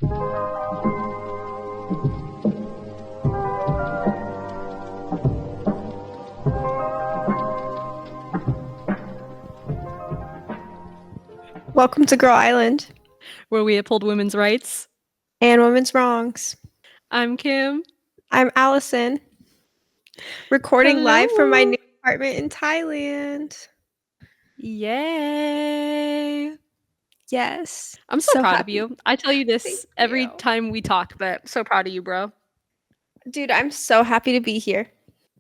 Welcome to Girl Island where we uphold women's rights. and women's wrongs. I'm Kim. I'm Allison, recording live from my Hello. new apartment in Thailand. Yay. Yes. I'm so proud of happy. you. I tell you Thank this every you. time we talk, but so proud of you, bro. Dude, I'm so happy to be here.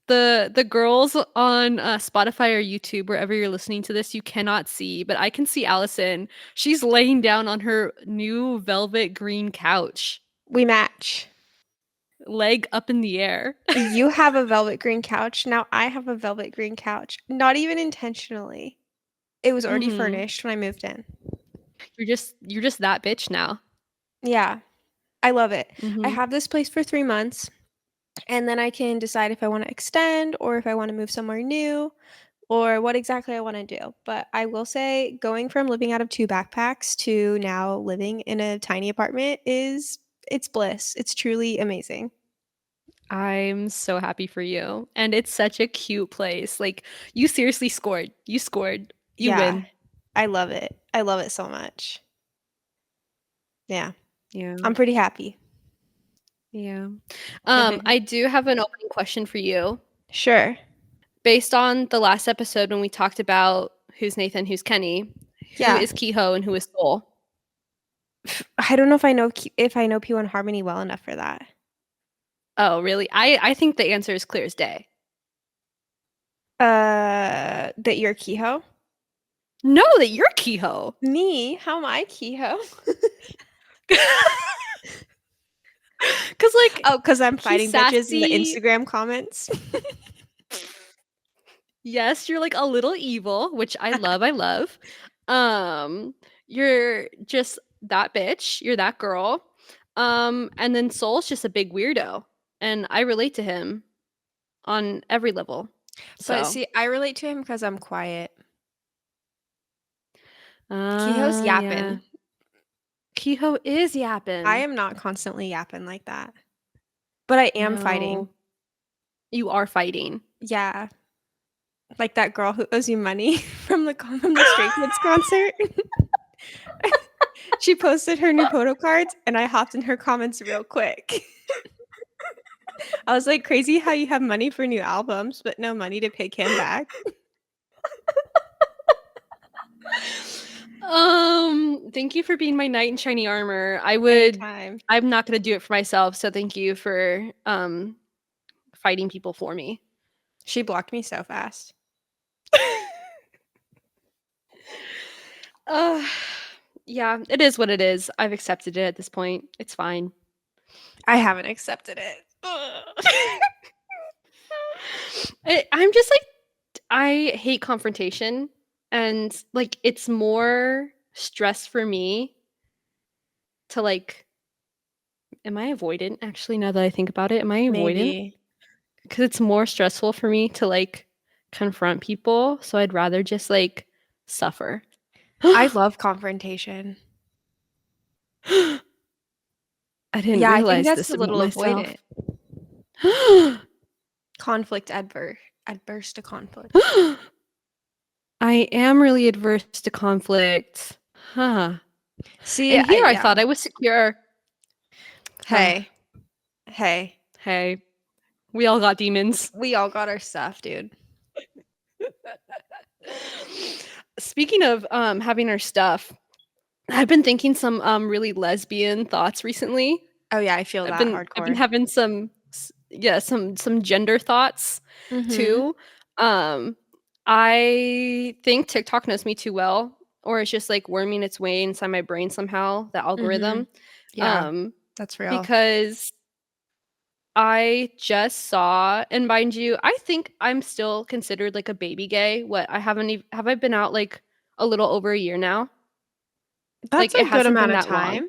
The girls on Spotify or YouTube, wherever you're listening to this, you cannot see, but I can see Allison. She's laying down on her new velvet green couch, We match. leg up in the air. You have a velvet green couch. Now I have a velvet green couch. Not even intentionally. It was already Mhm. furnished when I moved in. You're just that bitch now. Yeah, I love it. I Mhm. have this place for 3 months, and then I can decide if I want to extend or if I want to move somewhere new, or what exactly I want to do. But I will say going from living out of two backpacks to now living in a tiny apartment it's bliss. It's truly amazing. I'm so happy for you. And it's such a cute place. Like, you seriously scored. You scored. You Yeah, win. I love it. I love it so much. Yeah, Yeah. I'm pretty happy. Yeah. Mhm. I do have an opening question for you. Sure. Based on the last episode when we talked about who's Nathan, who's Kenny, who Yeah. is Kehoe and who is Soul? I don't know if I know if I know P1 Harmony well enough for that. Oh, really? I think the answer is clear as day. That you're Kehoe? No, that you're Kehoe. Me? How am I Kehoe? Cause like Oh, because I'm he's fighting bitches in the sassy. Instagram comments. Yes, you're like a little evil, which I love. I love. You're just that bitch. You're that girl. And then Soul's just a big weirdo, and I relate to him on every level. But So, see, I relate to him because I'm quiet. Kehoe's yeah, yapping. Kehoe is I yapping. am not constantly yapping like that. But I am fighting. No, you are fighting. Yeah. Like that girl who owes you money from the Stray Kids concert. She posted her new photo cards and I hopped in her comments real quick. I was like, crazy how you have money for new albums, but no money to pay Kim back. Thank you for being my knight in shiny armor. Anytime. I'm not gonna do it for myself, so thank you for fighting people for me. She blocked me so fast. Uh, yeah, it is what it is. I've accepted it at this point. It's fine. I haven't accepted it. I'm just like, I hate confrontation, and like, it's more stress for me to like. Am I avoidant? Actually, now that I think about it, am I avoidant? Maybe. Because it's more stressful for me to like confront people, so I'd rather just like suffer. I I love confrontation. didn't Yeah, I think realize that's this a about little myself. avoidant. Conflict adverse to conflict. I am really adverse to conflict. Huh. See, And here I yeah. thought I was secure. Huh. Hey, hey, Hey, we all got demons. we all got our stuff, dude. Speaking of having our stuff, I've been thinking some really lesbian thoughts recently. Oh yeah, I feel that I've been hardcore. having some gender thoughts Mm-hmm. too. Um I think TikTok knows me too well, or it's just like worming its way inside my brain somehow, the Mm-hmm. algorithm. Yeah, Um that's real. because I just saw, and mind you, I think I'm still considered like a baby gay. What, I haven't even, have I been out like a little over a year now? That's Like, it a good hasn't amount been of that long. time.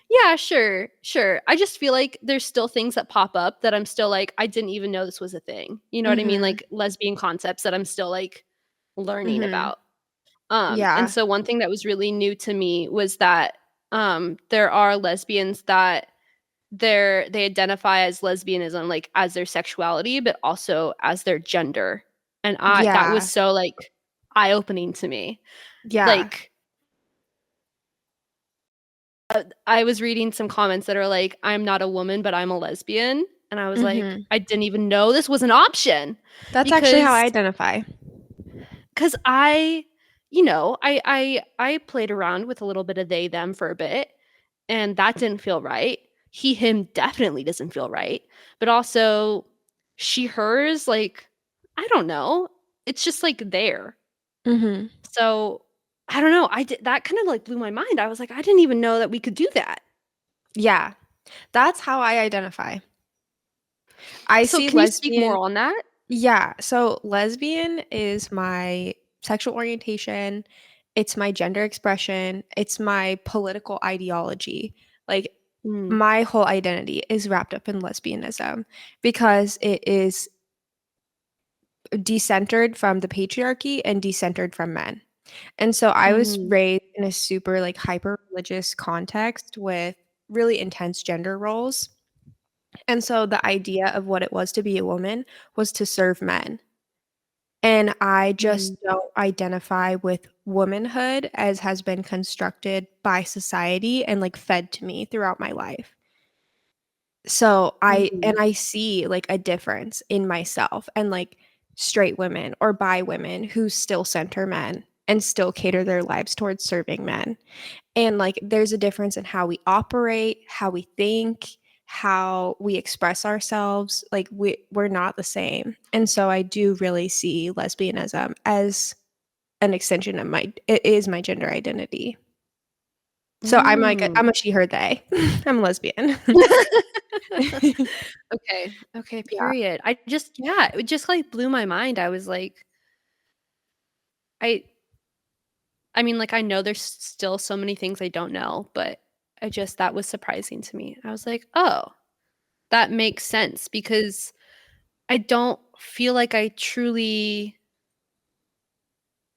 Yeah, sure, sure. I just feel like there's still things that pop up that I'm still like, I didn't even know this was a thing. You know what I mean? Mm-hmm. Like lesbian concepts that I'm still like learning Mm-hmm. about. And Yeah. so one thing that was really new to me was that there are lesbians that they identify as lesbianism like as their sexuality but also as their gender. And I that was Yeah. so like eye-opening to me. Yeah. Like I was reading some comments that are like, I'm not a woman, but I'm a lesbian. And I was like, Mhm. I didn't even know this was an option That's actually how I because identify. I, I played around with a little bit of they them for a bit, and that didn't feel right. He him definitely doesn't feel right. But also she hers, like, I don't know. It's just like there. Mhm. So I don't know. I did that kind of like blew my mind. I was like, I didn't even know that we could do that. Yeah. That's how I identify. I So see can you speak more lesbian. on that? Yeah, so lesbian is my sexual orientation, it's my gender expression, it's my political ideology. Like, Mm, my whole identity is wrapped up in lesbianism because it is decentered from the patriarchy and decentered from men. And so I was mhm, raised in a super like hyper religious context with really intense gender roles. And so the idea of what it was to be a woman was to serve men. And I mm, just don't identify with womanhood as has been constructed by society and like fed to me throughout my life. So mhm, I see like a difference in myself and like straight women or bi women who still center men and still cater their lives towards serving men. And like there's a difference in how we operate, how we think, how we express ourselves. Like we're not the same. And so I do really see lesbianism as an extension of it is my gender identity. So I'm like mm. I'm a she her they. I'm a lesbian. Okay, okay, Yeah. period. I just yeah, it just, like, blew my mind. I was like I I mean, like, I know there's still so many things I don't know, but I just that was surprising to me. I was like, "Oh, that makes sense," because I don't feel like I truly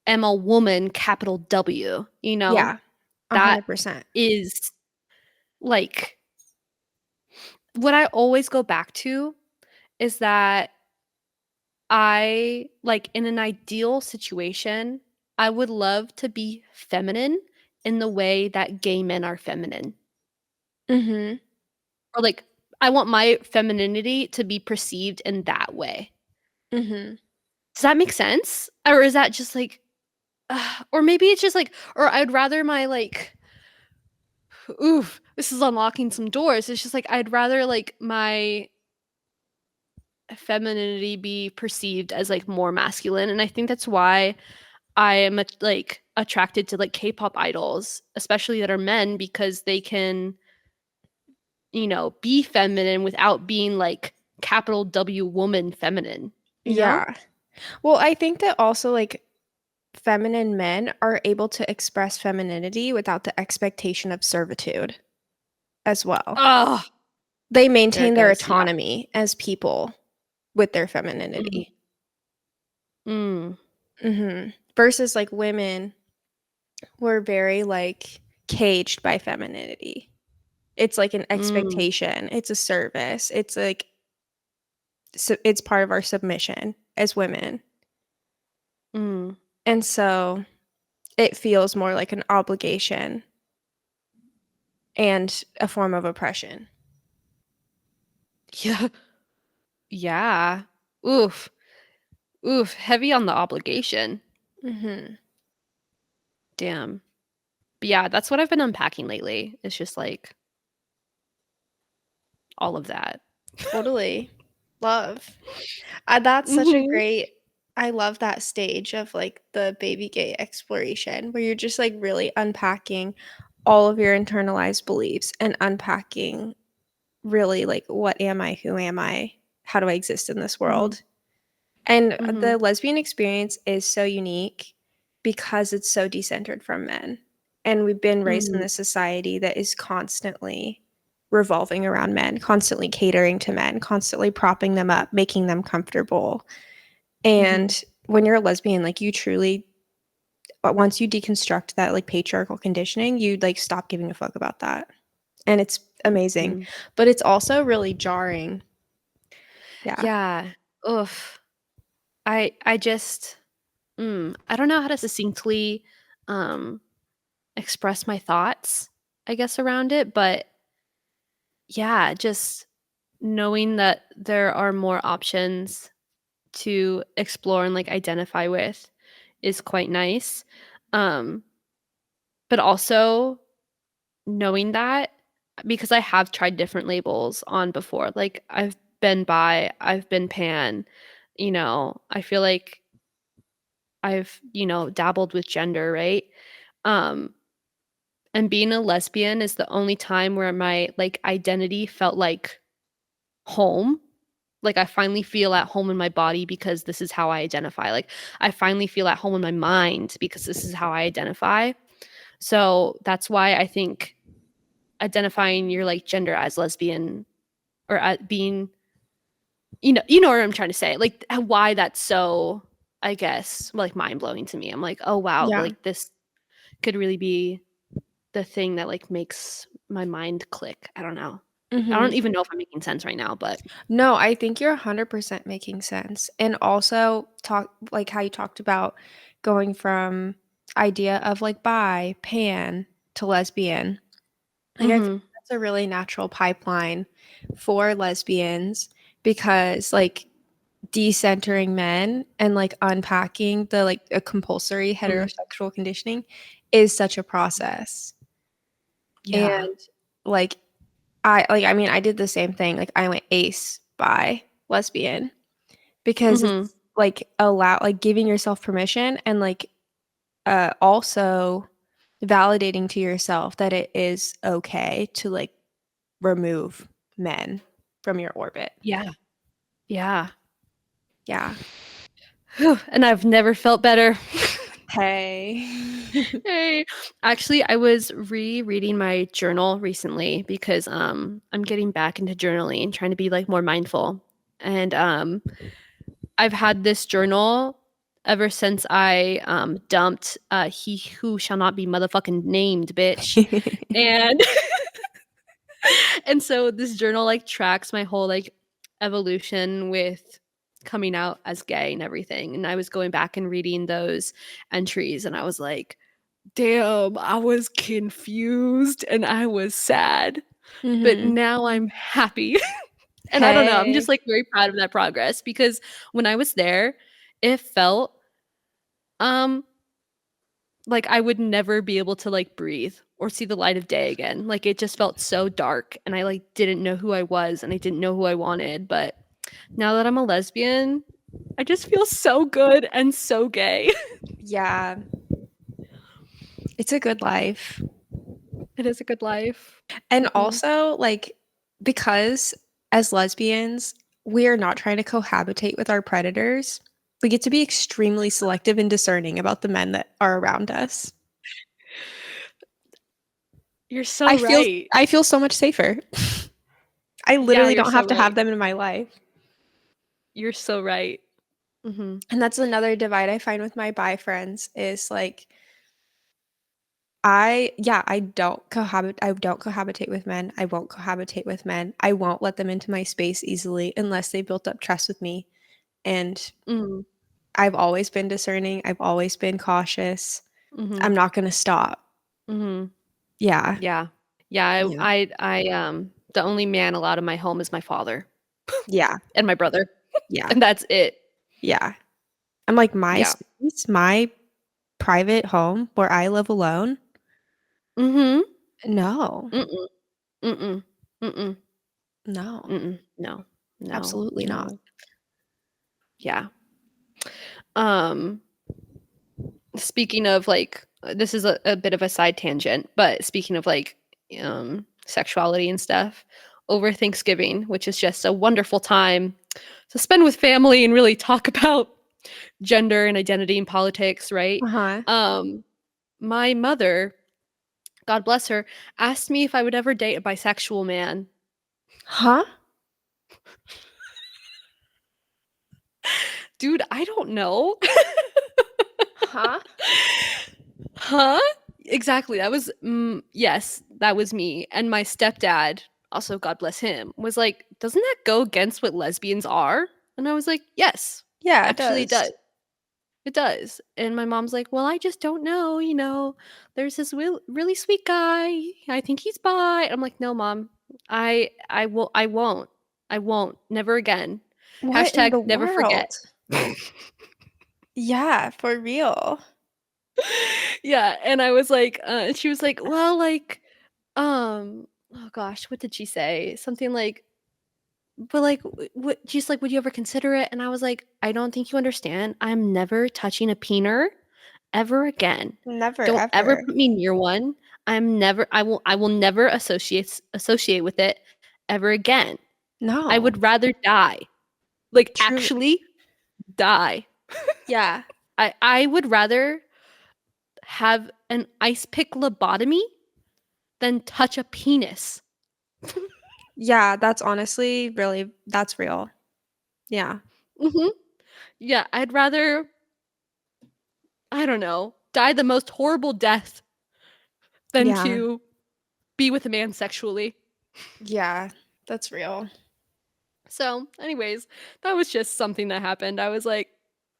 am a woman, capital W, you know? Yeah. That 100%. is, like what I always go back to is that I like, in an ideal situation, I would love to be feminine in the way that gay men are feminine. Mhm. Or, like, I want my femininity to be perceived in that way. Mhm. Does that make sense? Or is that just, like or maybe it's just, like or I'd rather my, like oof, this is unlocking some doors. It's just, like, I'd rather, like, my femininity be perceived as, like, more masculine, and I think that's why I am, like, attracted to, like, K-pop idols, especially that are men, because they can, be feminine without being, like, capital W woman feminine, you know? Yeah. Well, I think that also like feminine men are able to express femininity without the expectation of servitude as well. Oh, They there maintain it their goes, yeah. autonomy as people with their Mhm. femininity. Mm. Versus like women were very like caged by femininity. It's like an Mm. expectation, it's a service. It's like it's part of our submission as women. Mm. And so it feels more like an obligation and a form of oppression. Yeah. Yeah. Oof. Oof, heavy on the obligation. Mhm. Damn. But, yeah, that's what I've been unpacking lately. It's just, like, all of that. Totally. Love. That's such a Mhm. great I love that stage of, like, the baby gay exploration where you're just, like, really unpacking all of your internalized beliefs and unpacking really, like, what am I? Who am I? How do I exist in this Mhm. world? And Mhm. the lesbian experience is so unique because it's so decentered from men. And we've been raised in Mhm. this society that is constantly revolving around men, constantly catering to men, constantly propping them up, making them comfortable. Mhm. And when you're a lesbian, like you truly but once you deconstruct that like patriarchal conditioning, you like stop giving a fuck about that. And it's amazing. Mm. But it's also really jarring. Yeah. Yeah. Ugh. I just I don't know how to succinctly um express my thoughts, I guess, around it, but yeah, just knowing that there are more options to explore and like identify with is quite nice. Um, but also knowing that because I have tried different labels on before. Like I've been bi, I've been pan, I feel like I've, dabbled with gender, right? Um, and being a lesbian is the only time where my like identity felt like home. Like I finally feel at home in my body because this is how I identify. Like I finally feel at home in my mind because this is how I identify. So that's why I think identifying your like gender as lesbian or at being you know what I'm trying to say. Like why that's so I guess like mind blowing to me. I'm like, "Oh wow, Yeah. like this could really be the thing that like makes my mind click." I don't know. I Hmm. don't even know if I'm making sense right now, but No, I think you're 100% making sense. And also talk like how you talked about going from idea of like bi, pan to lesbian. Like I think mhm. that's a really natural pipeline for lesbians because like decentering men and like unpacking the like a compulsory Mhm. heterosexual conditioning is such a process. Yeah. And like I mean I did the same thing. Like I went ace bi lesbian because Mhm. it's like allow like giving yourself permission and like also validating to yourself that it is okay to like remove men from your orbit. Yeah. Yeah. Yeah. Whew, and I've never felt better. Hey. Hey. Actually, I was rereading my journal recently because I'm getting back into journaling, trying to be like more mindful. And I've had this journal ever since I dumped he who shall not be motherfucking named bitch. And and so this journal like tracks my whole like evolution with coming out as gay and everything. And I was going back and reading those entries and I was like, damn, I was confused and I was sad, but Hmm. now I'm happy. And I don't know, I'm just Hey. like very proud of that progress because when I was there, it felt um like I would never be able to like breathe or see the light of day again. Like it just felt so dark and I like didn't know who I was and I didn't know who I wanted, but now that I'm a lesbian, I just feel so good and so gay. Yeah. It's a good life. It is a good life. And Mhm. also, like, because as lesbians, we are not trying to cohabitate with our predators, we get to be extremely selective and discerning about the men that are around us. You're so I feel right. I feel so much safer. I Yeah, literally you're don't so have to have right. them in my life. You're so right. Mhm. And that's another divide I find with my bi friends is like I don't cohabitate with men. I won't cohabitate with men. I won't let them into my space easily unless they built up trust with me. And Mhm. I've always been discerning. I've always been cautious. I'm Mhm. not going to stop. Mhm. Yeah. Yeah. Yeah, Yeah. the only man allowed in my home is my father Yeah. and my brother, Yeah. and that's it. Yeah. I'm like my Yeah. space, my private home where I live alone. Mhm. No. Mm-mm. Mm-mm. Mm-mm. No. Mm-mm. No. No. Absolutely not. No. Yeah. Um, speaking of, like this is a bit of a side tangent, but speaking of, like, sexuality and stuff, over Thanksgiving, which is just a wonderful time to spend with family and really talk about gender and identity and politics, right? Uh-huh. Um, my mother, God bless her, asked me if I would ever date a bisexual man. Huh? Dude, I don't know. Huh? Huh? Exactly. That was yes, that was me. And my stepdad, also God bless him, was like, "Doesn't that go against what lesbians are?" And I was like, "Yes, Yeah, it actually it does. does. It does." And my mom's like, "Well, I just don't know, there's this really sweet guy. I think he's bi." I'm like, "No, mom. I won't. I won't. Never again." What in Hashtag the never forget. world? Yeah, for real. Yeah, and I was like, and she was like, "Well, like, oh gosh, what did she say? Something like, but like, what?" She's like, "Would you ever consider it?" And I was like, "I don't think you understand. I'm never touching a peener ever again. Never, Don't ever ever. put me near one. I will never associate with it ever again. I No. would rather die. Like True. actually die. Yeah. I would rather have an ice pick lobotomy than touch a penis." Yeah, that's honestly really that's real. Yeah. Mhm. Yeah, I'd rather, I don't know, die the most horrible death than Yeah. to be with a man sexually. Yeah, that's real. So, anyways, that was just something that happened. I was like,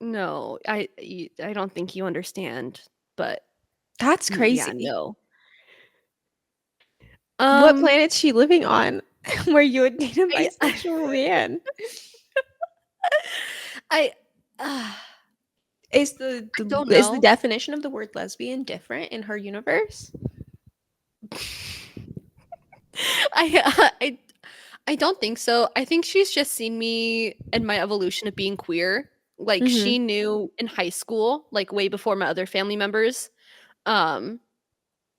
"No, I don't think you understand." But That's yeah, crazy. no. What Um, planet's she living on where you would date a I bisexual man? I uh, Is the, I the don't is the know. definition of the word lesbian different in her universe? I I don't think so. I think she's just seen me and my evolution of being queer. Like Mhm. she knew in high school, like way before my other family members. Um,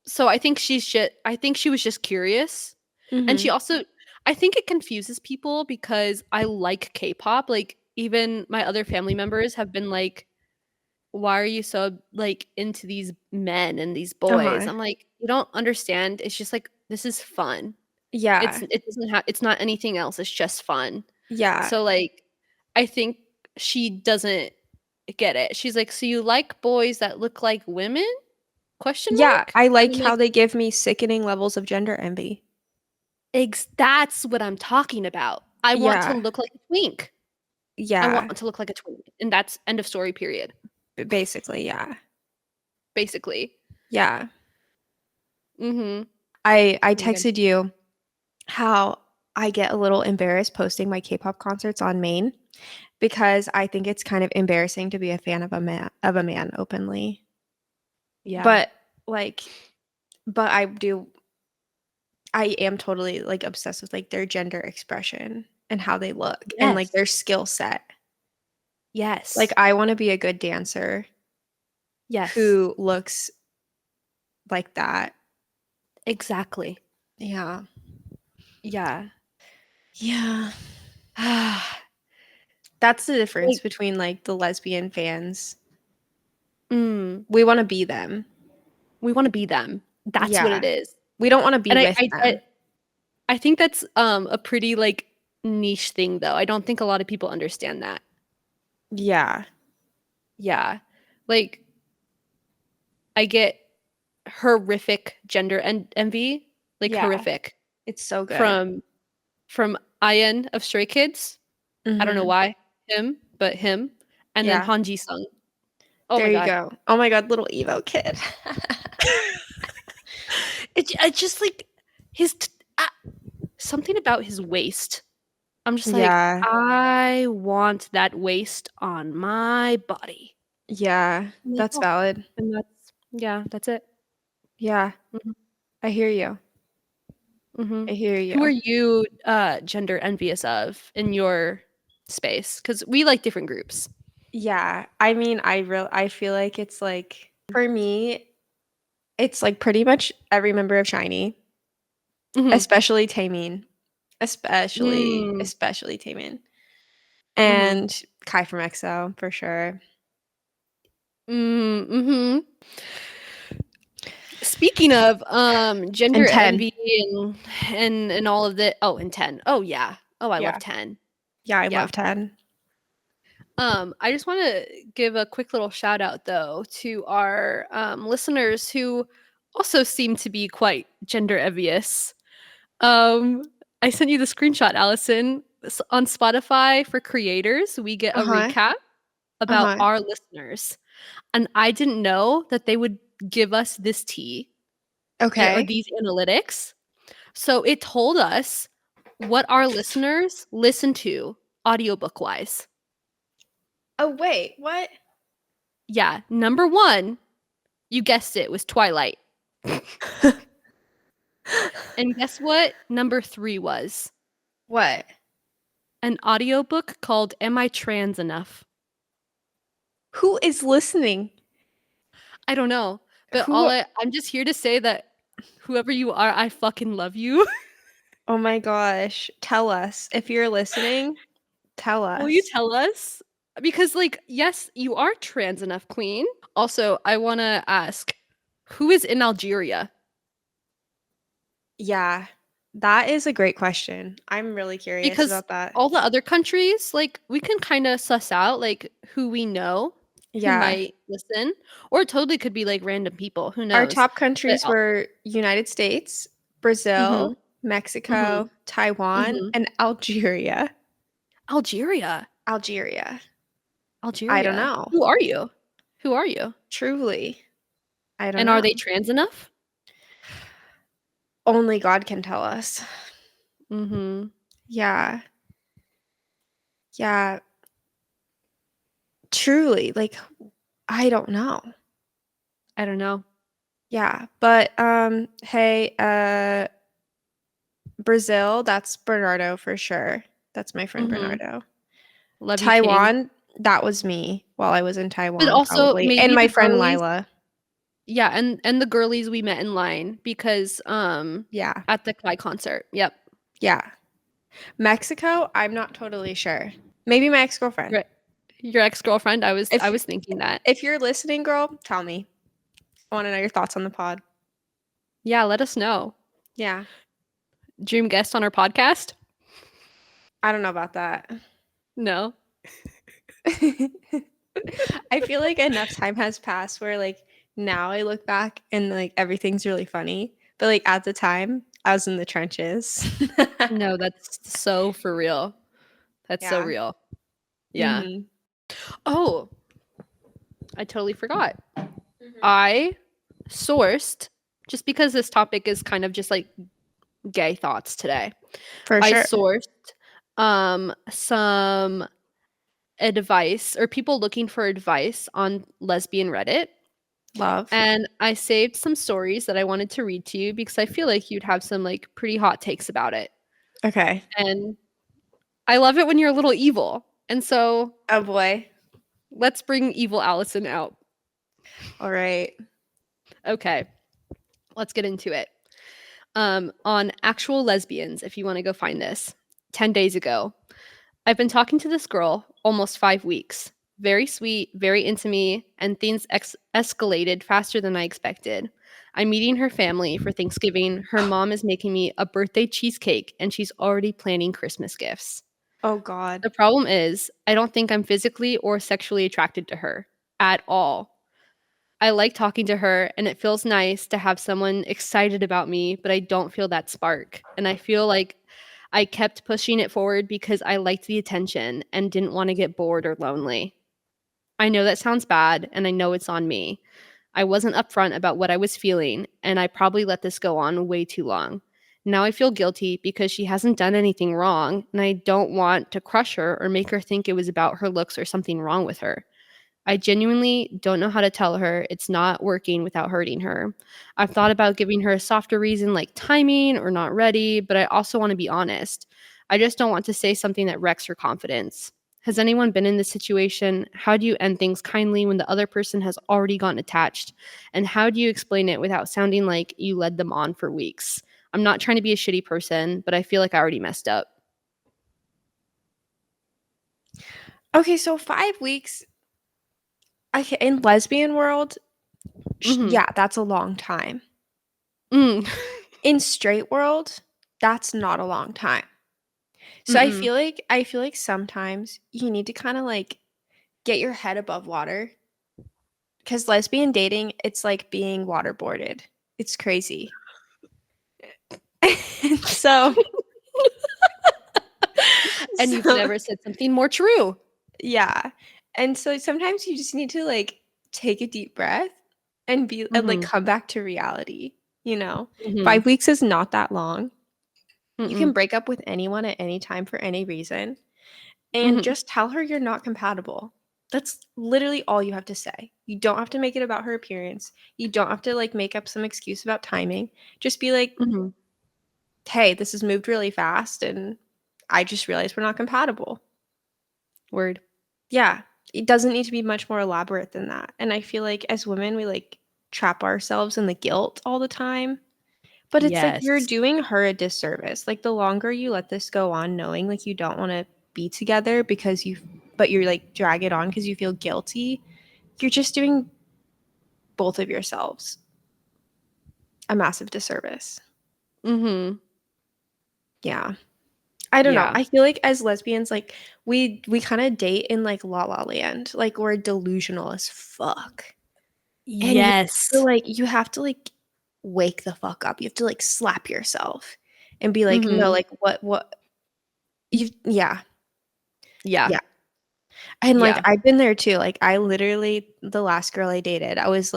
so I think she was just curious. And she Mhm. also I think it confuses people because I like K-pop. Like even my other family members have been like, "Why are you so like into these men and these boys?" Uh-huh. I'm like, "You don't understand. It's just like this is fun. Yeah. It's not anything else, it's just fun." Yeah. So, like, I think she doesn't get it. She's like, "So you like boys that look like women?" Question Yeah, mark? I And like I'm how like, they give me sickening levels of gender envy. That's what I'm talking about. I want to Yeah. look like a twink. I Yeah. want to look like a twink, and that's end of story, period, Basically, yeah. basically. Yeah. Mhm. I Oh my god. texted you how I get a little embarrassed posting my K-pop concerts on Maine because I think it's kind of embarrassing to be a fan of a man openly. Yeah. But like but I am totally like obsessed with like their gender expression and how they look and like Yes. their skill set. Like Yes. I want to be a good dancer Yes. who looks like that. Exactly. Yeah. Yeah. Yeah. That's the difference Like, between like the lesbian fans. mm, We want to be them. we wanna be them. That's what it Yeah. is. We don't want to be And with them. I think that's, a pretty, like, niche thing, though. I don't think a lot of people understand that. Yeah. Yeah. Like, I get horrific gender envy, like, Yeah. horrific, It's so good. from Ian of Stray Kids. I don't know Mhm. why him, but him, and then Yeah. Han Ji-sung. Oh There my you god. go. Oh my god, little Evo kid. It's just, like, his t something about his waist. I'm just like, Yeah. "I want that waist on my body." Yeah. I'm like, That's "Oh," valid. and that's it. Yeah. Mhm, I hear you. mhm. I hear Who are you. you, gender envious of in your space? Because we like different groups. Yeah. I mean, I feel like it's like for me, it's like pretty much every member of Shiny, Mhm. especially Taemin. Mm, Especially Taemin. mhm. And Kai from EXO for sure. Mhm. Speaking of, gender And 10. envy and all of the oh, and 10. Oh, yeah. Oh, I love Yeah. 10. Yeah, I Yeah. love 10. I just want to give a quick little shout out though to our listeners who also seem to be quite gender envious. Um, I sent you the screenshot, Allison. On Spotify for creators, we get a Uh-huh. recap about Uh-huh. our listeners. And I didn't know that they would give us this tea or Okay. these analytics. So it told us what our listeners listen to audiobook wise. Oh, wait, what? Yeah, number one, you guessed it, was Twilight. And guess what? Number three was What? an audiobook called Am I Trans Enough? Who is listening? I don't know. But Who? I'm just here to say that whoever you are, I fucking love you. Oh my gosh. Tell us. If you're listening, tell Will you us. tell us? Because, like, yes, you are trans enough, queen. Also, I want to ask who is in Algeria? Yeah, that is a great question. I'm really curious Because about that. all the other countries, like, we can kind of suss out, like, who we know who Yeah. might listen, or it totally could be like random people. Who Our knows? top But countries were United States, mm-hmm, Brazil, mm-hmm, Mexico, Taiwan, mm-hmm. and Algeria. Algeria. Algeria. I don't Algeria. know. Who are you? Who are you? Truly. I don't And are know. they trans enough? Only God can tell us. Mm-hmm. Yeah. Yeah. Truly. Like, I don't know. I don't know. Yeah. But hey, Brazil, that's Bernardo for sure. That's my friend Mm-hmm. Bernardo. Love you, King. Taiwan, that was me while I was in But Taiwan, also probably. And maybe my the friend girlies, Lila. yeah, and the girlies we met in line because Yeah. at the Kai concert. Yep. Yeah. Mexico, I'm not totally sure. Maybe my ex-girlfriend. Your, your ex-girlfriend, I If was thinking that. if you're listening, girl, tell me. I want to know your thoughts on the pod. Yeah, let us know. Yeah. Dream guest on our podcast? I don't know about that. No. I feel like enough time has passed where like now I look back and like everything's really funny. But like at the time, I was in the trenches. No, that's so for real. That's so Yeah. real. Yeah. Mhm. Oh, I totally forgot. Mhm. I sourced, just because this topic is kind of just like gay thoughts today. For I sure. sourced some advice or people looking for advice on lesbian Reddit. Love. And I saved some stories that I wanted to read to you because I feel like you'd have some like pretty hot takes about it. Okay. And I love it when you're a little evil. And so Oh boy. let's bring evil Allison out. All right. Okay, let's get into it. On actual lesbians, if you want to go find this, 10 days ago, I've been talking to this girl almost 5 weeks. Very sweet, very into me, and things escalated faster than I expected. I'm meeting her family for Thanksgiving. Her mom is making me a birthday cheesecake, and she's already planning Christmas gifts. Oh God. The problem is, I don't think I'm physically or sexually attracted to her at all. I like talking to her, and it feels nice to have someone excited about me, but I don't feel that spark. And I feel like I kept pushing it forward because I liked the attention and didn't want to get bored or lonely. I know that sounds bad, and I know it's on me. I wasn't upfront about what I was feeling, and I probably let this go on way too long. Now I feel guilty because she hasn't done anything wrong, and I don't want to crush her or make her think it was about her looks or something wrong with her. I genuinely don't know how to tell her it's not working without hurting her. I've thought about giving her a softer reason like timing or not ready, but I also want to be honest. I just don't want to say something that wrecks her confidence. Has anyone been in this situation? How do you end things kindly when the other person has already gotten attached? And how do you explain it without sounding like you led them on for weeks? I'm not trying to be a shitty person, but I feel like I already messed up. Okay, so 5 weeks. Okay, in lesbian world, Mhm. yeah, that's a long time. Mm. In straight world, that's not a long time. So Mm-mm. I feel like sometimes you need to kind of like get your head above water. Because lesbian dating, it's like being waterboarded. It's crazy. so, And you've so never said something more true. yeah. And so sometimes you just need to like take a deep breath and like Mhm. come back to reality, you know? Mhm. 5 weeks is not that long. You can Mm-mm. break up with anyone at any time for any reason and Mhm. just tell her you're not compatible. That's literally all you have to say. You don't have to make it about her appearance. You don't have to like make up some excuse about timing. Just be like, Mhm. "Hey, this has moved really fast and I just realized we're not compatible." Word. Yeah, it doesn't need to be much more elaborate than that. And I feel like as women, we like trap ourselves in the guilt all the time. But it's like you're Yes. doing her a disservice. Like the longer you let this go on, knowing like you don't want to be together because but you're like drag it on because you feel guilty, you're just doing both of yourselves a massive disservice. Mhm. Yeah. I don't know. Yeah. I feel like as lesbians, like we kind of date in like la la land. Like we're delusional as fuck. And Yes. you have to like wake the fuck up. You have to like slap yourself and be like, no, Mhm. like what you yeah. Yeah. Yeah. And like Yeah. I've been there too. Like I literally the last girl I dated, I was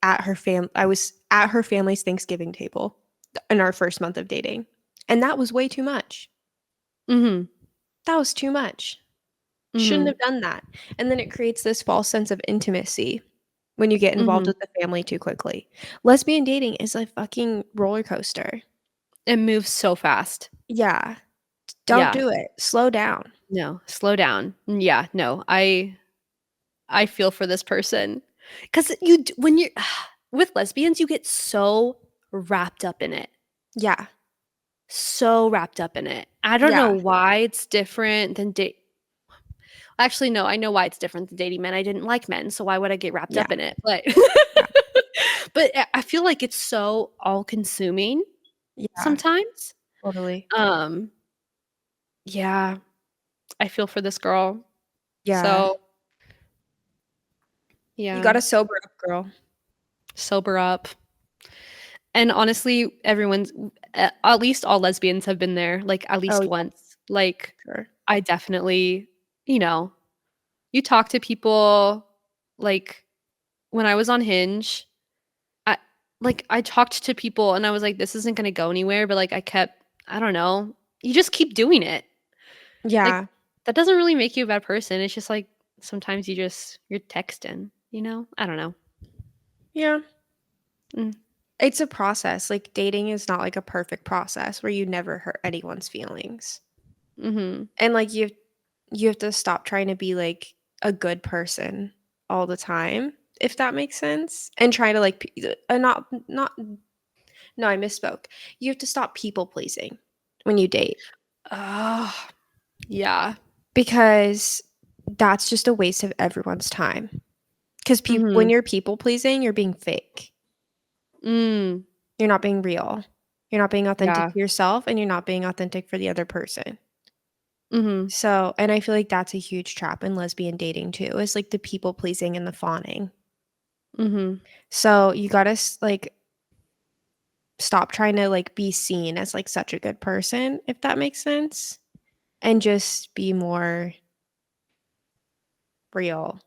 at her family's Thanksgiving table in our first month of dating. And that was way too much. Mhm. That was too much. Shouldn't Mhm. have done that. And then it creates this false sense of intimacy when you get involved Mhm. with the family too quickly. Lesbian dating is a fucking roller coaster. It moves so fast. Yeah. Don't Yeah. do it. Slow down. No, slow down. Yeah, no. I feel for this person. 'Cause when you're with lesbians, you get so wrapped up in it. Yeah. So wrapped up in it. I don't know Yeah. why it's different than date. Actually, no, I know why it's different than dating men. I didn't like men, so why would I get wrapped Yeah. up in it? But Yeah. but I feel like it's so all-consuming Yeah. sometimes. Totally. Um, yeah, I feel for this girl. Yeah. So, You yeah, gotta sober up, girl. sober up. And honestly, at least all lesbians have been there, like, at Oh, least yeah, once. Like, sure. I definitely you know, you talk to people, like, when I was on Hinge, I I talked to people and I was like, "This isn't gonna go anywhere," but, like, I don't know. You just keep doing it. Like, Yeah. that doesn't really make you a bad person, it's just, like, sometimes you're texting, you know? I don't know. Yeah. Mm, It's a process. Like, dating is not like a perfect process where you never hurt anyone's feelings. mhm, And, like, you have to stop trying to be, like, a good person all the time, if that makes sense, and try to, like, not no, I misspoke. You have to stop people pleasing when you date oh, yeah. because that's just a waste of everyone's time. 'Cause when Mhm, you're people pleasing, you're being fake. mm, You're not being real. You're not being authentic yeah, to yourself, and you're not being authentic for the other person. mhm, So and I feel like that's a huge trap in lesbian dating too, is, like, the people pleasing and the fawning. mhm, So you gotta like, stop trying to, like, be seen as, like, such a good person, if that makes sense, and just be more real.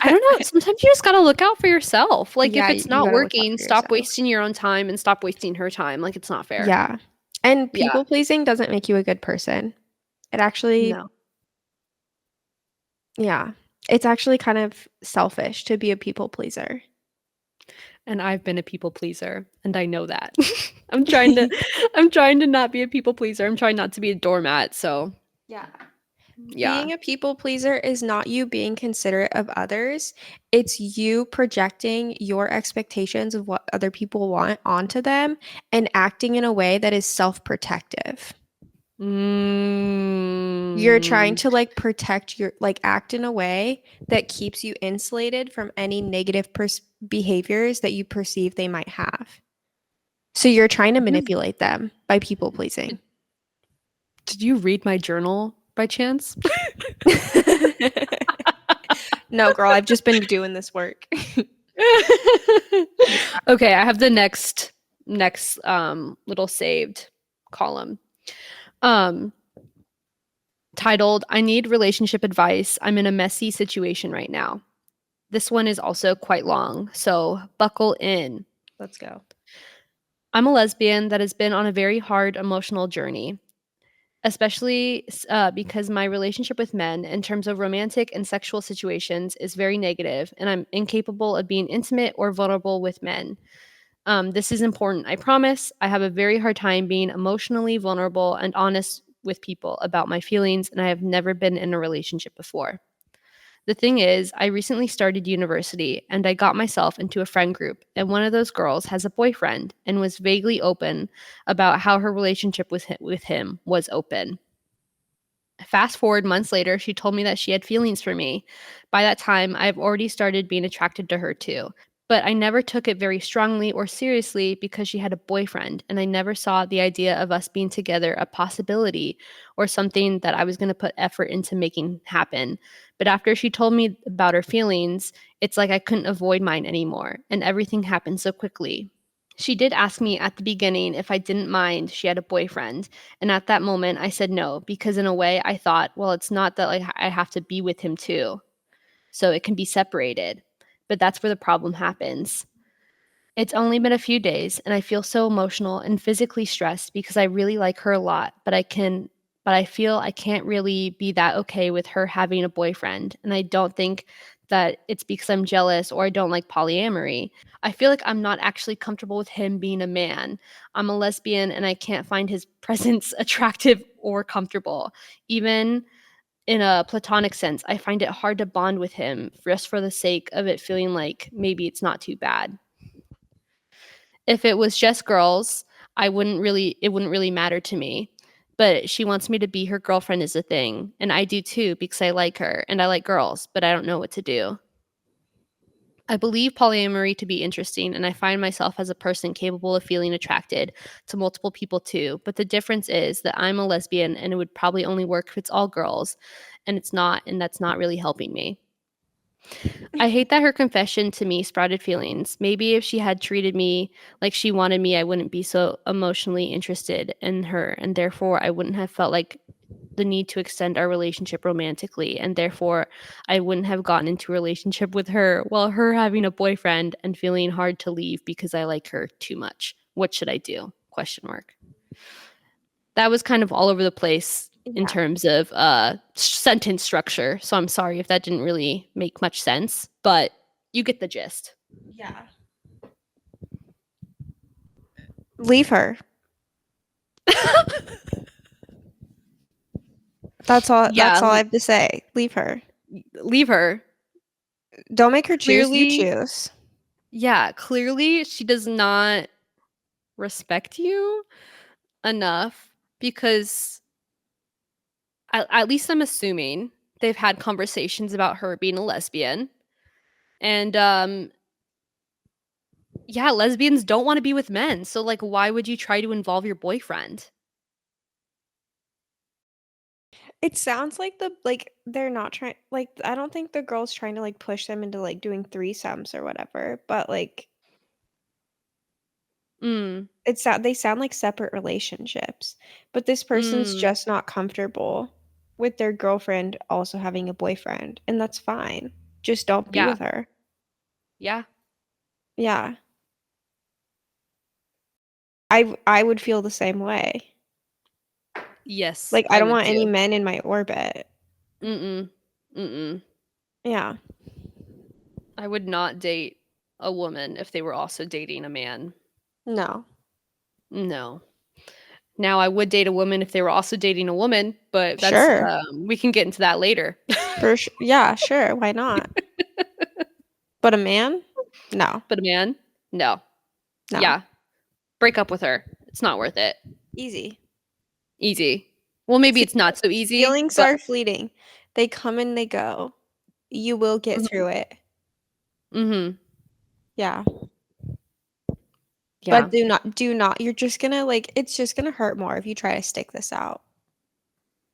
I don't know, sometimes you just gotta look out for yourself, like, if Yeah, it's you not gotta look out working, for stop yourself. wasting your own time and stop wasting her time, like, it's not fair. Yeah. And Yeah, people pleasing doesn't make you a good person. It actually no, yeah. It's actually kind of selfish to be a people pleaser. and I've been a people pleaser, and I know that. I'm trying to I'm trying to not be a people pleaser, I'm trying not to be a doormat, so, Yeah. yeah. Being a people pleaser is not you being considerate of others. It's you projecting your expectations of what other people want onto them and acting in a way that is self-protective. You're trying Mm. to like protect your like act in a way that keeps you insulated from any negative behaviors that you perceive they might have. So you're trying to You manipulate them by people pleasing. did you read my journal by chance? No, girl, I've just been doing this work. Okay, I have the next little saved column. Um titled I need relationship advice. I'm in a messy situation right now. This one is also quite long, so buckle in. Let's go. I'm a lesbian that has been on a very hard emotional journey, especially because my relationship with men, in terms of romantic and sexual situations, is very negative, and I'm incapable of being intimate or vulnerable with men. This is important, I promise. I have a very hard time being emotionally vulnerable and honest with people about my feelings, and I have never been in a relationship before. The thing is, I recently started university and I got myself into a friend group, and one of those girls has a boyfriend and was vaguely open about how her relationship with him was open. Fast forward months later, she told me that she had feelings for me. By that time, I've already started being attracted to her too. But I never took it very strongly or seriously because she had a boyfriend, and I never saw the idea of us being together a possibility or something that I was going to put effort into making happen. But after she told me about her feelings, it's like I couldn't avoid mine anymore, and everything happened so quickly. She did ask me at the beginning if I didn't mind she had a boyfriend, and at that moment, I said no, because in a way, I thought, well, it's not that like I have to be with him too, so it can be separated. But that's where the problem happens. It's only been a few days, and I feel so emotional and physically stressed because I really like her a lot, but I feel I can't really be that okay with her having a boyfriend. And I don't think that it's because I'm jealous or I don't like polyamory. I feel like I'm not actually comfortable with him being a man. I'm a lesbian and I can't find his presence attractive or comfortable. Even in a platonic sense, I find it hard to bond with him just for the sake of it feeling like maybe it's not too bad. If it was just girls, it wouldn't really matter to me. But she wants me to be her girlfriend is a thing, and I do too because I like her and I like girls, but I don't know what to do. I believe polyamory to be interesting, and I find myself as a person capable of feeling attracted to multiple people too. But the difference is that I'm a lesbian and it would probably only work if it's all girls, and it's not, and that's not really helping me. I hate that her confession to me sprouted feelings. Maybe if she had treated me like she wanted me, I wouldn't be so emotionally interested in her, and therefore I wouldn't have felt like the need to extend our relationship romantically, and therefore I wouldn't have gotten into a relationship with her while her having a boyfriend and feeling hard to leave because I like her too much. What should I do? Question mark. That was kind of all over the place in Yeah. terms of sentence structure. So I'm sorry if that didn't really make much sense, but you get the gist. Yeah. Leave her. That's Yeah, all I have to say. Leave her. leave her. Don't make her choose, you Clearly, choose. yeah, clearly she does not respect you enough because at least I'm assuming they've had conversations about her being a lesbian. And yeah, lesbians don't want to be with men. So like why would you try to involve your boyfriend? It sounds like they're not trying like I don't think the girl's trying to like push them into like doing threesomes or whatever, but like Mm. they sound like separate relationships. But this person's Mm. just not comfortable with their girlfriend also having a boyfriend, and that's fine. Just don't be Yeah. with her. Yeah. Yeah. I would feel the same way. Yes, Like I I don't would want any too. men in my orbit. Mm-mm. Mm-mm. Yeah. I would not date a woman if they were also dating a man. No. No. Now I would date a woman if they were also dating a woman, but that's Sure. we can get into that later. For sure. Yeah, sure. Why not? But a man? No. But a man? No. No. Yeah. Break up with her. It's not worth it. Easy. Easy. Well, maybe Fe it's not so easy, Feelings but are fleeting. They come and they go. You will get mhm. through it. Mhm. Yeah. But Yeah. do not. You're just gonna like it's just gonna hurt more if you try to stick this out.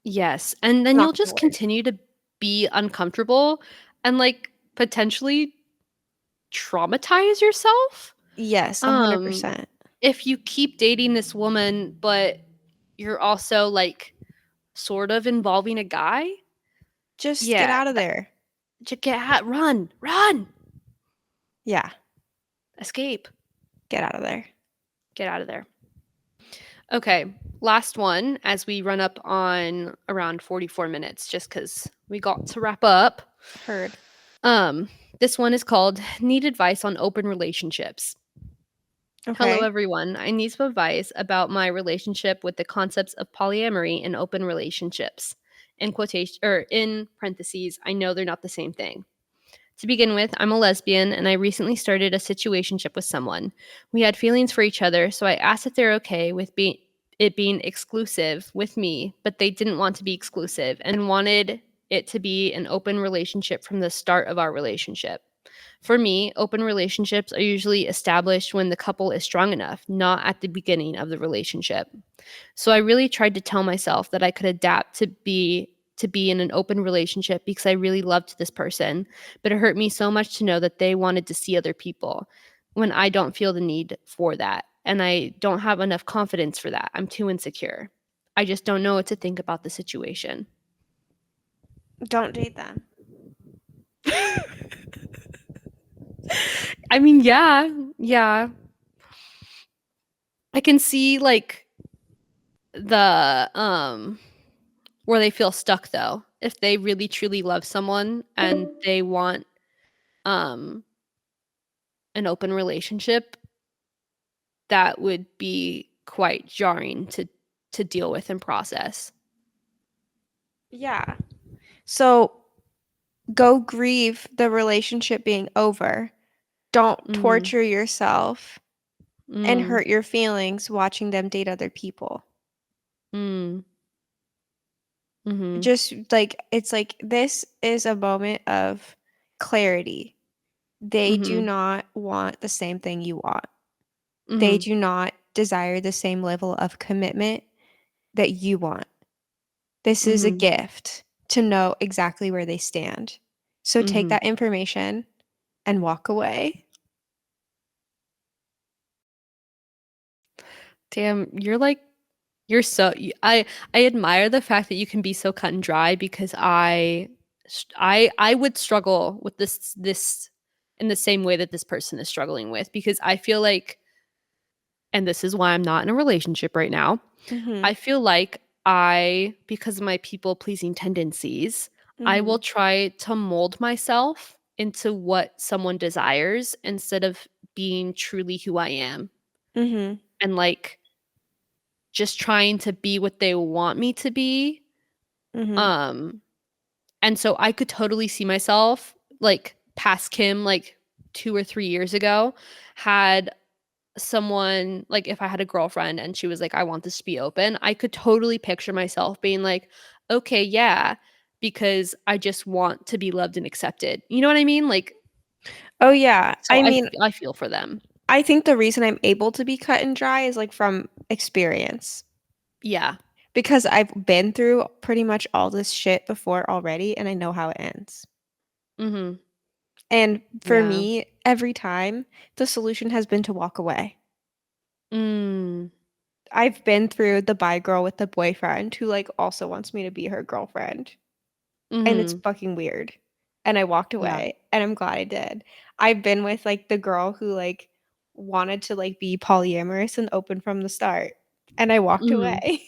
Yes. And It's then not you'll gonna just work. continue to be uncomfortable. and like potentially traumatize yourself. Yes, Um 100%. if you keep dating this woman but you're also like sort of involving a guy, Just get yeah, out of that, there. just run, Yeah, escape, get out of there. get out of there. Okay, last one as we run up on around 44 minutes just cuz we got to wrap up. Heard. Um this one is called Need Advice on Open Relationships. Hello, Okay. everyone. I need some advice about my relationship with the concepts of polyamory and open relationships. In quotation or in parentheses, I know they're not the same thing. To begin with, I'm a lesbian and I recently started a situationship with someone. We had feelings for each other, so I asked if they're okay with it being exclusive with me, but they didn't want to be exclusive and wanted it to be an open relationship from the start of our relationship. For me, open relationships are usually established when the couple is strong enough, not at the beginning of the relationship. So I really tried to tell myself that I could adapt to be in an open relationship because I really loved this person, but it hurt me so much to know that they wanted to see other people when I don't feel the need for that and I don't have enough confidence for that. I'm too insecure. I just don't know what to think about the situation. Don't date them. I mean, yeah, yeah. I can see like the where they feel stuck though. If they really truly love someone and they want um an open relationship, that would be quite jarring to deal with and process. Yeah. So go grieve the relationship being over. Don't Mhm. torture yourself and Mm. hurt your feelings watching them date other people. Mm. Mhm. Just like it's like this is a moment of clarity. They do Mhm. not want the same thing you want. They Mhm. do not desire the same level of commitment that you want. This is a Mhm. gift to know exactly where they stand. So take Mhm. that information and walk away. Damn, you're so I admire the fact that you can be so cut and dry because I would struggle with this in the same way that this person is struggling with because I feel like, and this is why I'm not in a relationship right now. Mhm. I feel like I, because of my people pleasing tendencies, I will Mhm. try to mold myself into what someone desires instead of being truly who I am Mhm. and like just trying to be what they want me to be. Mhm. Um and so I could totally see myself like past Kim like 2 or 3 years ago had someone like if I had a girlfriend and she was like I want this to be open, I could totally picture myself being like okay, yeah, because I just want to be loved and accepted. You know what I mean? Like Oh yeah. so I mean, I feel for them. I think the reason I'm able to be cut and dry is like from experience Yeah. because I've been through pretty much all this shit before already and I know how it ends. Mhm. And for Yeah. me, every time the solution has been to walk away. Mm. I've been through the bi girl with the boyfriend who like also wants me to be her girlfriend. And it's Mhm. fucking weird. And I walked Yeah. away and I'm glad I did. I've been with like the girl who like wanted to like be polyamorous and open from the start. And I walked Mhm. away.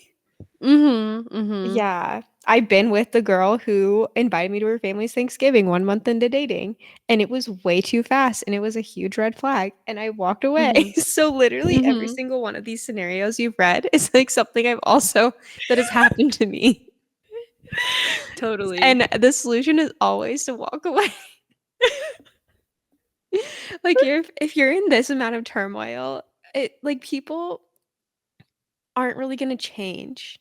Mhm. Mhm. Yeah. I've been with the girl who invited me to her family's Thanksgiving 1 month into dating, and it was way too fast, and it was a huge red flag, and I walked away. Mhm. So literally every Mhm. single one of these scenarios you've read is like something I've also that has happened to me. Totally. And the solution is always to walk away. Like you're if you're in this amount of turmoil, it like people aren't really going to change.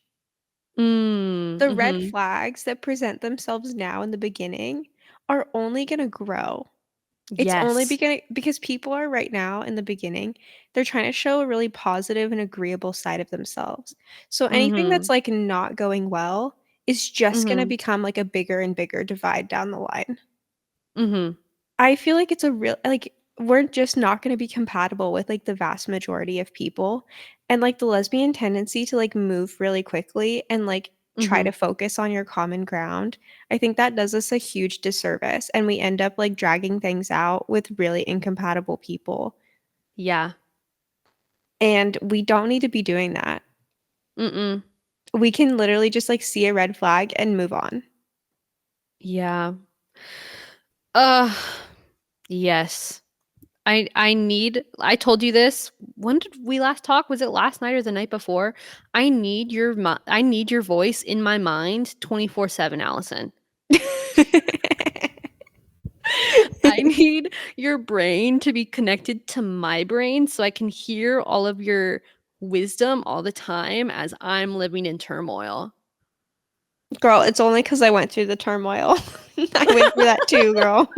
Mm. The red Mhm. flags that present themselves now in the beginning are only going to grow. It's only Yes. beginning because people are right now in the beginning, they're trying to show a really positive and agreeable side of themselves. So anything that's Mhm. like not going well is just going to Mhm. become like a bigger and bigger divide down the line. Mhm. I feel like it's a real like we're just not going to be compatible with like the vast majority of people. And like the lesbian tendency to like move really quickly and like try to Mhm. focus on your common ground. I think that does us a huge disservice and we end up like dragging things out with really incompatible people. Yeah. And we don't need to be doing that. Mm-mm. We can literally just like see a red flag and move on. Yeah. Uh, yes. I told you this. When did we last talk? Was it last night or the night before? I need your voice in my mind 24/7, Allison. I need your brain to be connected to my brain so I can hear all of your wisdom all the time as I'm living in turmoil. Girl, it's only because I went through the turmoil. I went through that too, girl.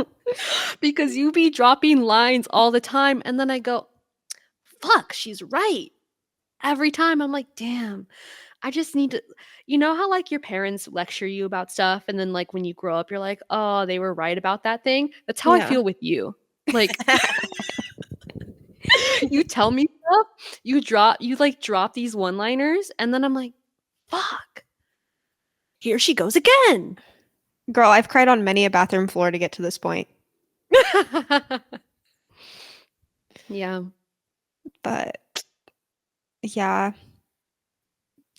Because you be dropping lines all the time and then I go, "Fuck, she's right." Every time I'm like, "Damn, I just need to." You know how like your parents lecture you about stuff and then like when you grow up you're like, "Oh, they were right about that thing." That's how I Yeah. feel with you. Like you tell me stuff, you like drop these one-liners and then I'm like, "Fuck. Here she goes again." Girl, I've cried on many a bathroom floor to get to this point. Yeah. But yeah,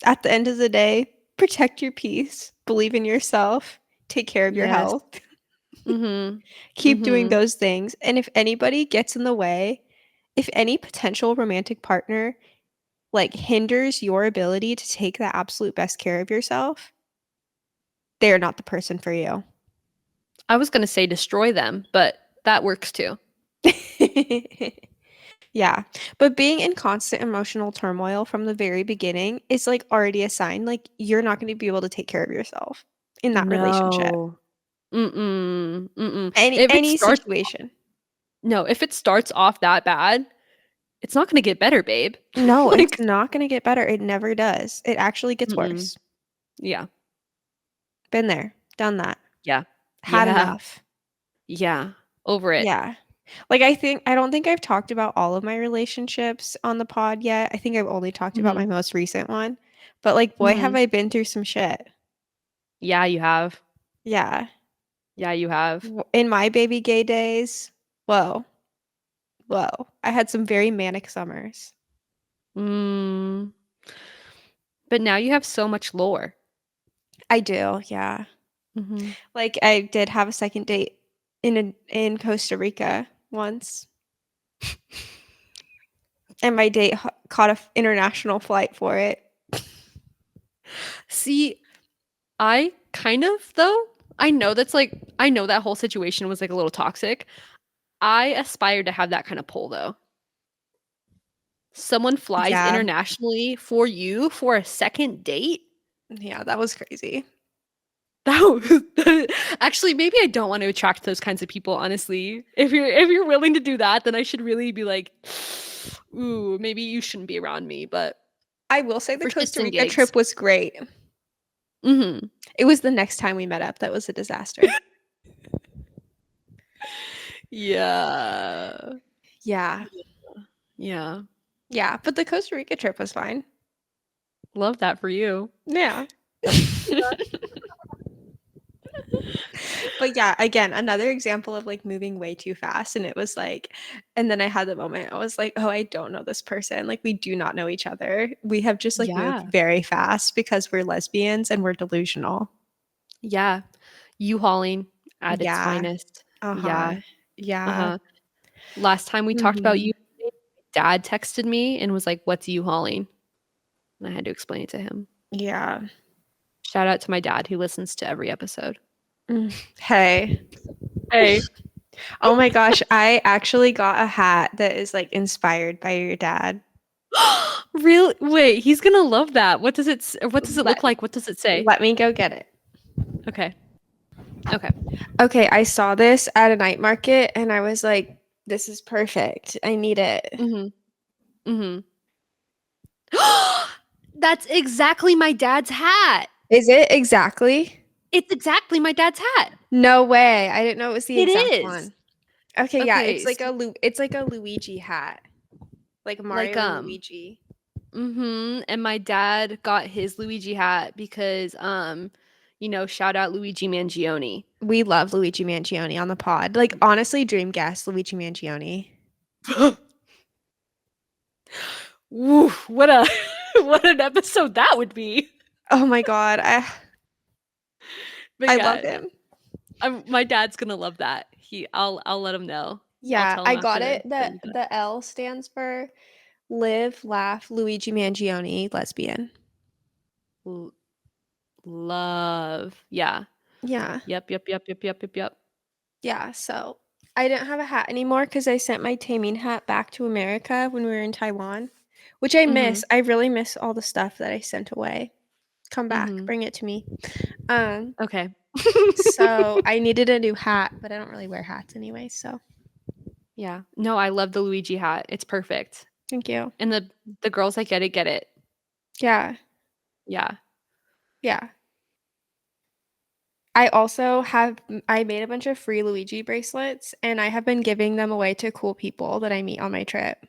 at the end of the day, protect your peace, believe in yourself, take care of your Yes. health, Mhm. keep doing Mhm. those things. And if anybody gets in the way, if any potential romantic partner like hinders your ability to take the absolute best care of yourself, they're not the person for you. I was gonna say destroy them, but that works too. Yeah. But being in constant emotional turmoil from the very beginning is like already a sign like you're not going to be able to take care of yourself in that relationship. No. Mm-mm. Mm-mm. Any If it any starts situation. No, if it starts off that bad, it's not gonna get better, babe. No, it's Like, not going to get better. It never does. It actually gets mm-mm. worse. Yeah. Been there, done that. Yeah. Had Yeah. enough. Yeah. Over it. Yeah. Like I don't think I've talked about all of my relationships on the pod yet. I think I've only talked about my Mhm. most recent one. But like boy have Mhm. I been through some shit. Yeah, you have. Yeah. Yeah, you have. In my baby gay days, whoa, whoa. I had some very manic summers. Mm. But now you have so much lore. I do, yeah. Mhm. Like I did have a second date in Costa Rica once, and my date caught a international flight for it. See, I kind of though. I know that whole situation was like a little toxic. I aspire to have that kind of pull though. Someone flies Yeah, internationally for you for a second date? yeah, that was crazy. That was, actually maybe I don't want to attract those kinds of people, honestly. If you're willing to do that, then I should really be like, ooh, maybe you shouldn't be around me, but I will say the for shits Costa and Rica gigs. trip was great. Mm-hmm. It was the next time we met up that was a disaster. Yeah. Yeah, Yeah. yeah, but the Costa Rica trip was fine. Love that for you. Yeah. But yeah, again, another example of like moving way too fast. And it was like, and then I had the moment, I was like, oh, I don't know this person. Like, we do not know each other. We have just like moved Yeah. very fast because we're lesbians and we're delusional. Yeah. U-hauling at its Yeah. finest. Uh-huh. Yeah. Yeah. Uh-huh. Last time we talked about Hmm. you, dad texted me and was like, "What's U-hauling?" And I had to explain it to him. Yeah. Shout out to my dad who listens to every episode. Hey. Hey. Oh my gosh, I actually got a hat that is like inspired by your dad. Really? Wait, he's gonna love that. What does it look Let like? What does it say? let me go get it. Okay. Okay. Okay, I saw this at a night market and I was like, this is perfect. I need it. Mm-hmm. Mm-hmm. That's exactly my dad's hat. Is it exactly? It's exactly my dad's hat. No way. I didn't know it was the It exact is. one. Okay, yeah, Okay, so it's like a Luigi hat. Like like Mario and Luigi. and my dad got his Luigi hat because shout out Luigi Mangione. We love Luigi Mangione on the pod. Like honestly, dream guest Luigi Mangione. Woo, what a what an episode that would be. Oh my God. But I love yeah, him. my dad's gonna love that. I'll let him know. I'll Yeah, tell him I got after it. that The you got. the L stands for live, laugh, Luigi Mangione, lesbian. L- Love. Yeah. Yeah. Yep, yep, yep, yep, yep, yep, yep. Yeah, so I didn't have a hat anymore because I sent my taemin hat back to America when we were in Taiwan, which I miss. Mhm. I really miss all the stuff that I sent away. Come back, Mhm. bring it to me. Um, Okay. so I needed a new hat, but I don't really wear hats anyway, so Yeah. No, I love the Luigi hat. It's perfect. thank you. And the girls that get it get it. Yeah, Yeah. yeah. I made a bunch of free Luigi bracelets and I have been giving them away to cool people that I meet on my trip.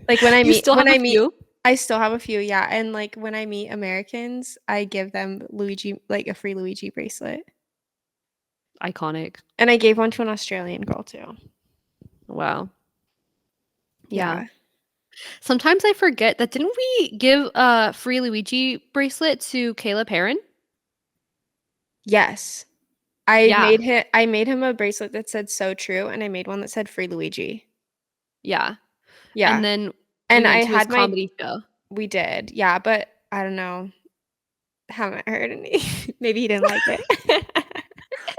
Like You still have a few? I still have a few, yeah. And like when I meet Americans, I give them Luigi, like a free Luigi bracelet. Iconic. And I gave one to an Australian girl too. Wow. Yeah. Yeah. Sometimes I forget that didn't we give a free Luigi bracelet to Caleb Heron? Yes. Yeah. I made him a bracelet that said so true and I made one that said free Luigi. Yeah. And Yeah. then we And went to his comedy show. we did. Yeah, but I don't know. Haven't heard any. Maybe he didn't like it.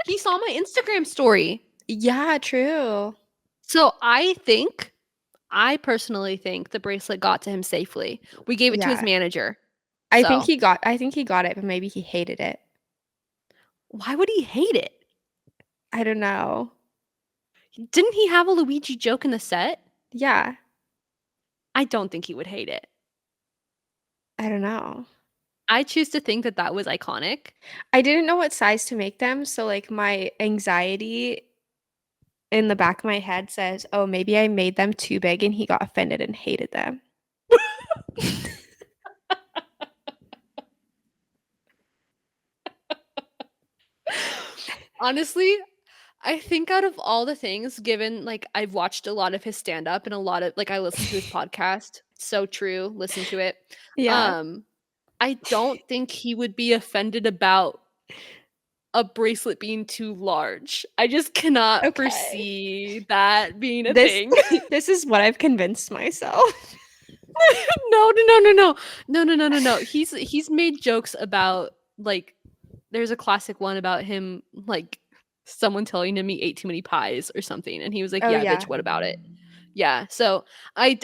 He saw my Instagram story. Yeah, true. So I personally think the bracelet got to him safely. We gave it to his Yeah. manager. So I think he got it, but maybe he hated it. why would he hate it? I don't know. Didn't he have a Luigi joke in the set? Yeah, I don't think he would hate it. I don't know. I choose to think that that was iconic. I didn't know what size to make them, so like my anxiety in the back of my head says, "Oh, maybe I made them too big and he got offended and hated them." Honestly, I think out of all the things, given like I've watched a lot of his stand up and a lot of like I listened to his podcast. So true, listen to it. Yeah. Um I don't think he would be offended about a bracelet being too large. I just cannot Okay. foresee that being a This thing. this is what I've convinced myself. No, no, no, no, no. No, no, no, no, no. He's made jokes about like there's a classic one about him like someone telling him he ate too many pies or something and he was like, Oh "Yeah, bitch, yeah. what about it?" Yeah. So I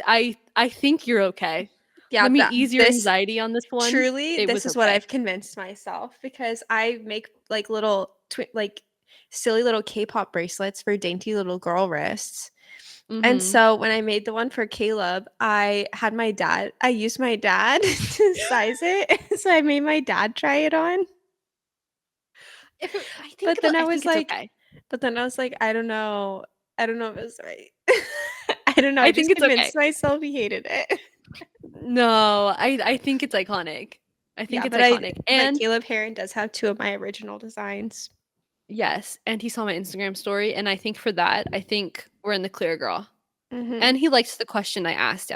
think you're okay. Yeah, Let me that ease your this anxiety on this one. truly It this was is what okay. I've convinced myself because I make like like silly little K-pop bracelets for dainty little girl wrists. And Mhm. so when I made the one for Caleb, I used my dad to size it. So I made my dad try it on. But then I think it's okay. I was like, I don't know. I don't know if it's right. I don't know. I I think just it's okay. convinced myself he hated it. No, I think it's iconic. I think Yeah, it's iconic. but And Caleb Heron does have two of my original designs. yes, and he saw my Instagram story and I think for that, I think we're in the clear, girl. Hmm. And he likes the question I asked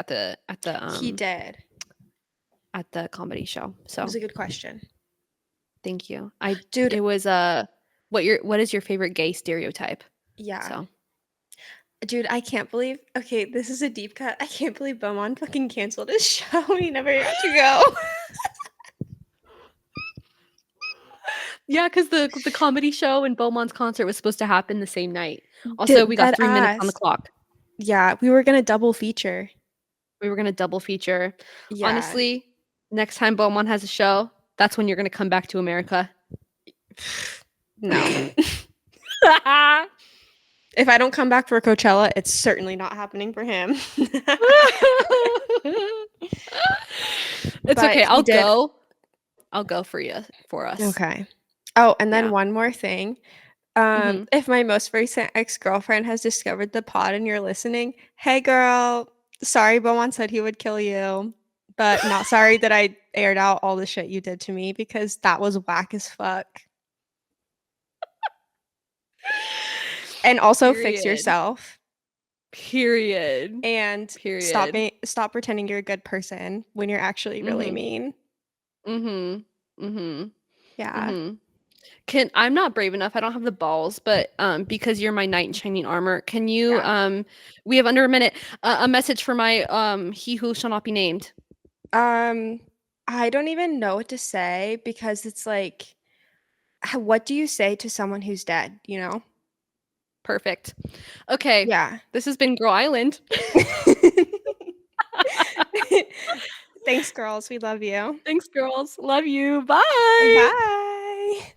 He did. at the comedy show. It was So, a good question. thank you. I Dude, it was what is your favorite gay stereotype? yeah. So, Dude, I can't believe okay, this is a deep cut. I can't believe Beaumont fucking canceled his show. He never got to go. yeah, cuz the comedy show and Beaumont's concert was supposed to happen the same night. Also, Did we got that 3 minutes on the ass. clock. Yeah, we were gonna double feature. We were going to double feature. Yeah. Honestly, next time Beaumont has a show, that's when you're going to come back to America. No. If I don't come back for Coachella, it's certainly not happening for him. It's But okay. he did I'll go for you for us. okay. Oh, and then Yeah. one more thing. Mhm. If my most recent ex-girlfriend has discovered the pod and you're listening, hey girl, sorry Beaumont said he would kill you, but not sorry that I aired out all the shit you did to me because that was whack as fuck. And also fix Period. yourself Period. and Period. stop pretending you're a good person when you're actually really Mhm. mean. Mhm. Mhm. Yeah. Mhm. Can I'm not brave enough, I don't have the balls, but, because you're my knight in shining armor, can you, Yeah. we have under a minute, a message for my, he who shall not be named. Um, I don't even know what to say because it's like, what do you say to someone who's dead, you know? Perfect. Okay, Yeah. this has been Girl Island. Thanks, girls. We love you. Thanks, girls. Love you. Bye. Bye.